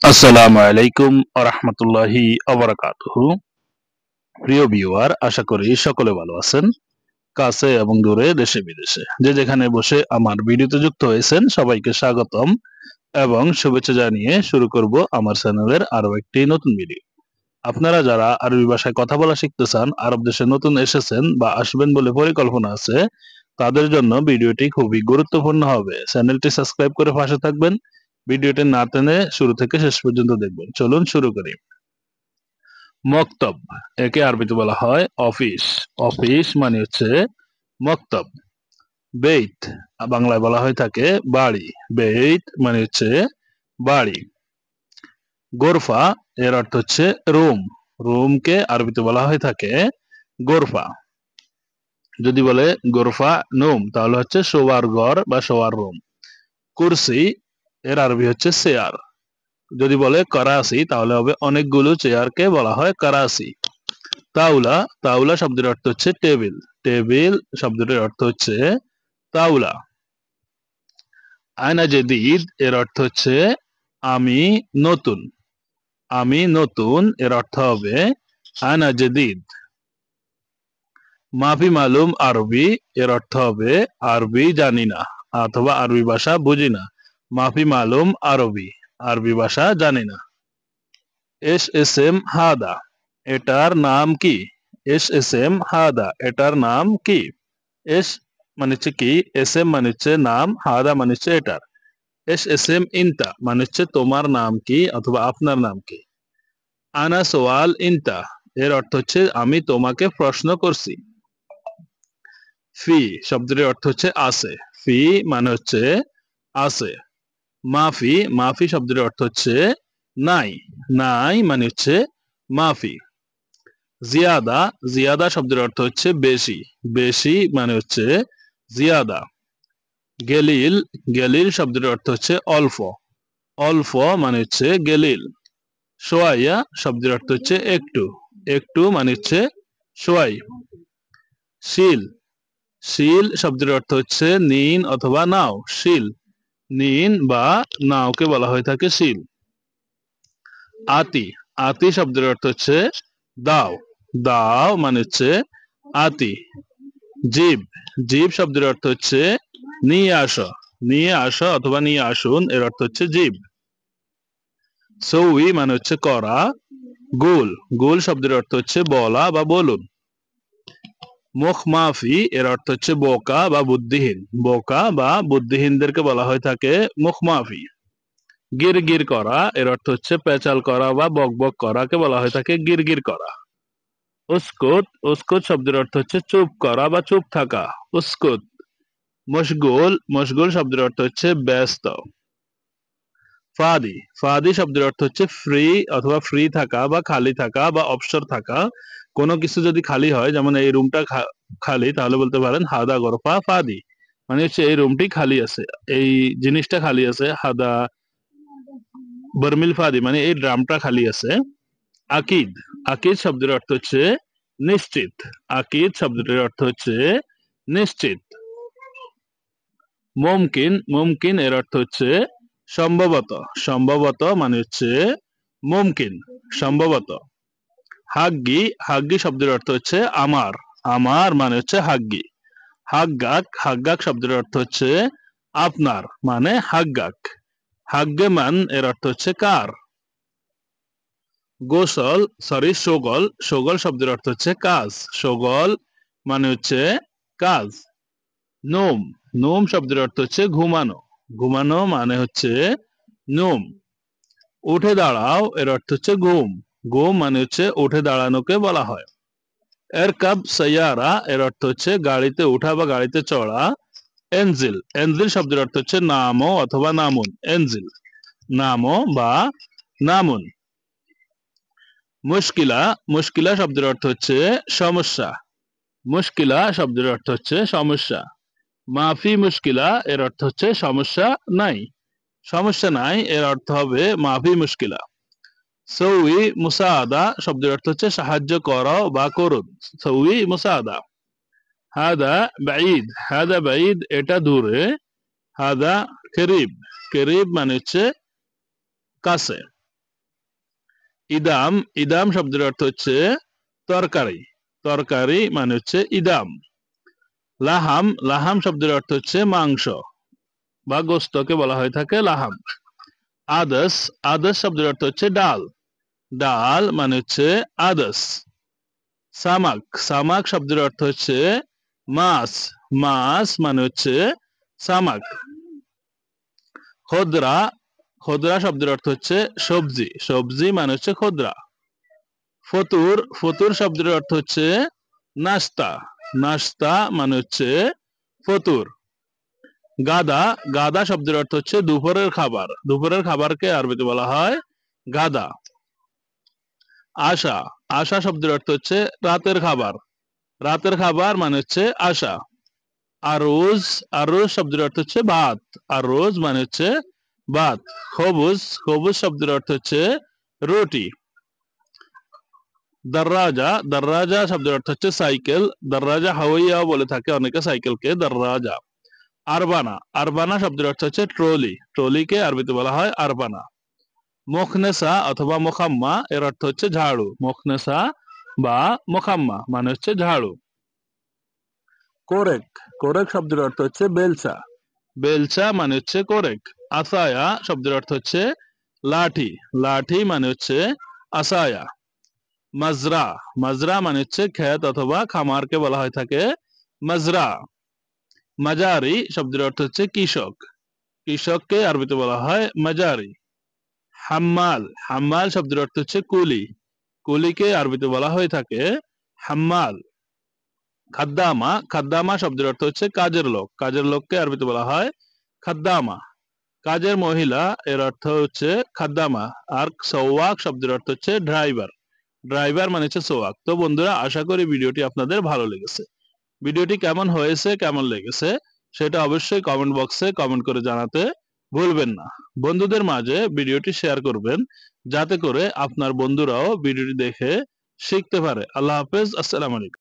আসসালামু আলাইকুম আরহামতুল্লাহি আবরাকাতুহু। প্রিয় ভিউয়ার, আশা করি সকলে ভালো আছেন। কাছে এবং দূরে, দেশে বিদেশে যে যেখানে বসে আমার ভিডিওতে যুক্ত হয়েছেন সবাইকে স্বাগতম এবং শুভেচ্ছা জানিয়ে শুরু করব আমার চ্যানেলের আরো একটি নতুন ভিডিও। আপনারা যারা আরবি ভাষায় কথা বলা শিখতে চান, আরব দেশে নতুন এসেছেন বা আসবেন বলে পরিকল্পনা আছে, তাদের জন্য ভিডিওটি খুবই গুরুত্বপূর্ণ হবে। চ্যানেলটি সাবস্ক্রাইব করে পাশে থাকবেন। ভিডিওটি না টেনে শুরু থেকে শেষ পর্যন্ত দেখবেন। চলুন শুরু করি। মক্তব, একে আরবিতে বলা হয় অফিস। অফিস মানে হচ্ছে মক্তব। বেইত, বাংলায় বলা হয়ে থাকে বাড়ি। বেইত মানে হচ্ছে বাড়ি। গোরফা, এর অর্থ হচ্ছে রুম। রুমকে আরবিতে বলা হয়ে থাকে গোরফা। যদি বলে গোরফা নুম, তাহলে হচ্ছে শোয়ার ঘর বা শোয়ার রুম। কুরসি, এর আরবি হচ্ছে চেয়ার। যদি বলে করাসি, তাহলে হবে অনেকগুলো চেয়ারকে বলা হয় করাসি। তাওলা, তাওলা শব্দের অর্থ হচ্ছে টেবিল। টেবিল শব্দটির অর্থ হচ্ছে তাওলা। আয়না জেদিদ, এর অর্থ হচ্ছে আমি নতুন। আমি নতুন এর অর্থ হবে আয়না জেদিদ। মাফি মালুম আরবি, এর অর্থ হবে আরবি জানি না অথবা আরবি ভাষা বুঝি না। মাফি মালুম আরবি, আরবি ভাষা জানি না। এস এস এম হাদা, এটার নাম কি? এস এস এম হাদা, এটার নাম কি? এস মানে হচ্ছে কি, এস এম মানে হচ্ছে নাম, হাদা মানে হচ্ছে এটার। এস এস এম ইনতা মানে হচ্ছে তোমার নাম কি অথবা আপনার নাম কি। আনা সোয়াল ইনতা, এর অর্থ হচ্ছে আমি তোমাকে প্রশ্ন করছি। ফি শব্দের অর্থ হচ্ছে আছে। ফি মানে হচ্ছে আছে। মাফি, মাফি শব্দের অর্থ হচ্ছে নাই। নাই মানে হচ্ছে মাফি। জিয়াদা, জিয়াদা শব্দের অর্থ হচ্ছে বেশি। বেশি মানে হচ্ছে জিয়াদা। গেলিল, গেলিল শব্দের অর্থ হচ্ছে অল্প। অল্প মানে হচ্ছে গেলিল। সোয়াইয়া শব্দের অর্থ হচ্ছে একটু। একটু মানে হচ্ছে সোয়াই। শিল, শিল শব্দের অর্থ হচ্ছে নিন অথবা নাও। শিল, নিন বা নাওকে বলা হয়ে থাকে শিল। আতি, আতি শব্দের অর্থ হচ্ছে দাও। দাও মানে হচ্ছে আতি। জীব, জীব শব্দের অর্থ হচ্ছে নিয়ে আসো। নিয়ে আসো অথবা নিয়ে আসুন এর অর্থ হচ্ছে জীব। সৌই মানে হচ্ছে করা। গোল, গোল শব্দের অর্থ হচ্ছে বলা বা বলুন। মুখ মাফি, এর অর্থ হচ্ছে বোকা বা বুদ্ধিহীন। বোকা বা বুদ্ধিহীনদেরকে বলা হয়ে থাকে মুখ মাফি। গির গির করা, এর অর্থ হচ্ছে পেঁচাল করা বা বক বক করাকে বলা হয়ে থাকে গির গির করা। উস্কুত, উস্কুত শব্দের অর্থ হচ্ছে চুপ করা বা চুপ থাকা। উস্কুত। মশগুল, মশগুল শব্দের অর্থ হচ্ছে ব্যস্ত। ফাদি, ফাদি শব্দের অর্থ হচ্ছে ফ্রি অথবা ফ্রি থাকা বা খালি থাকা বা অবসর থাকা। কোনো কিছু যদি খালি হয়, যেমন এই রুমটা খালি, তাহলে বলতে পারেন হাদা গরফা ফাদি, মানে হচ্ছে এই রুমটি খালি আছে, এই জিনিসটা খালি আছে। হাদা বর্মিল ফাদি মানে এই ড্রামটা খালি আছে। আকিদ, আকিদ শব্দের অর্থ হচ্ছে নিশ্চিত। আকিদ শব্দটির অর্থ হচ্ছে নিশ্চিত। মুমকিন, মুমকিন এর অর্থ হচ্ছে সম্ভবত। সম্ভবত মানে হচ্ছে মুমকিন, সম্ভবত। হাগ্গি, হাগ্গি শব্দের অর্থ হচ্ছে আমার। আমার মানে হচ্ছে হাগ্গি। হাগ্গাক, হাগ্গাক শব্দের অর্থ হচ্ছে আপনার, মানে হাগ্গাক। হাগ্গেমান এর অর্থ হচ্ছে কার। গোসল সরি সোগল, সোগল শব্দের অর্থ হচ্ছে কাজ। সোগল মানে হচ্ছে কাজ। নোম, নোম শব্দের অর্থ হচ্ছে ঘুমানো। ঘুমানো মানে হচ্ছে নোম। উঠে দাঁড়াও এর অর্থ হচ্ছে ঘুম। ঘুম মানে হচ্ছে উঠে দাঁড়ানোকে বলা হয়। এরকাব সাইয়ারা, এর অর্থ হচ্ছে গাড়িতে ওঠা বা গাড়িতে চড়া। এনজিল, এনজিল শব্দের অর্থ হচ্ছে নামো অথবা নামুন। এনজিল, নামো বা নামুন। মুশকিলা, মুশকিলা শব্দের অর্থ হচ্ছে সমস্যা। মুশকিলা শব্দের অর্থ হচ্ছে সমস্যা। মাফি মুশকিলা এর অর্থ হচ্ছে সমস্যা নাই। সমস্যা নাই এর অর্থ হবে মাফি মুশকিলা। সৌই মুসাআদা শব্দের অর্থ হচ্ছে সাহায্য করো বা করুন। সৌই মুসাআদা। হাদা বাঈদ, হাদা বাঈদ এটা দূরে। হাদা করিব, করিব মানে হচ্ছে কাছে। ইদাম ইদাম শব্দের অর্থ হচ্ছে তরকারি, তরকারি মানে হচ্ছে ইদাম। লাহাম লাহাম শব্দের অর্থ হচ্ছে মাংস বা গোস্তকে বলা হয়ে থাকে লাহাম। আদস আদস শব্দের অর্থ হচ্ছে ডাল, ডাল মানে হচ্ছে আদস। সামাক সামাক শব্দের অর্থ হচ্ছে মাছ, মাছ মানে হচ্ছে সামাক। খোদরা খোদরা শব্দের অর্থ হচ্ছে সবজি, সবজি মানে হচ্ছে খোদরা। ফতুর ফতুর শব্দের অর্থ হচ্ছে নাস্তা, নাস্তা মানে হচ্ছে ফতুর। গাদা গাদা শব্দের অর্থ হচ্ছে দুপুরের খাবার, দুপুরের খাবারকে আরবিতে বলা হয় গাদা। আশা আশা শব্দের অর্থ হচ্ছে রাতের খাবার, রাতের খাবার মানে হচ্ছে আশা। আরোজ আরোজ শব্দের অর্থ হচ্ছে ভাত, আরোজ মানে হচ্ছে ভাত। খবুজ খবুজ শব্দের অর্থ হচ্ছে রুটি। দররাজা দররাজা শব্দের অর্থ হচ্ছে সাইকেল, দররাজা হাওয়াইয়া বলে থাকে অনেকে সাইকেলকে দররাজা। আরবানা আরবানা শব্দের অর্থ হচ্ছে ট্রলি, ট্রলিকে আরবিতে বলা হয় আরবানা। মুখনেসা অথবা মুখাম্মা এর অর্থ হচ্ছে ঝাড়ু, মুখনেসা বা মুখাম্মা মানে হচ্ছে ঝাড়ু। কোরেক কোরেক শব্দের অর্থ হচ্ছে বেলচা, বেলচা মানে হচ্ছে কোরেক। আসায়া শব্দের অর্থ হচ্ছে লাঠি, লাঠি মানে হচ্ছে আসায়া। মাজরা মাজরা মানে হচ্ছে ক্ষেত অথবা খামারকে বলা হয়ে থাকে মাজরা। মাজারি শব্দের অর্থ হচ্ছে কৃষক, কৃষককে আরবিতে বলা হয় মাজারি। হাম্মাল হাম্মাল শব্দের অর্থ হচ্ছে কুলি, কুলিকে আরবিতে বলা হয়ে থাকে হাম্মাল। খাদ্দামা খাদ্দামা শব্দের অর্থ হচ্ছে কাজের লোক, কাজের লোককে আরবিতে বলা হয় খাদ্দামা। কাজের মহিলা এর অর্থ হচ্ছে খাদ্দামা। আর সওয়াক শব্দের অর্থ হচ্ছে ড্রাইভার, ড্রাইভার মানে হচ্ছে সোয়াক। তো বন্ধুরা আশা করি ভিডিওটি আপনাদের ভালো লেগেছে। ভিডিওটি কেমন হয়েছে কেমন লেগেছে সেটা অবশ্যই কমেন্ট বক্সে কমেন্ট করে জানাতে ভুলবেন না। বন্ধুদের মাঝে ভিডিওটি শেয়ার করবেন যাতে করে আপনার বন্ধুরাও ভিডিওটি দেখে শিখতে পারে। আল্লাহ হাফেজ, আসসালামু আলাইকুম।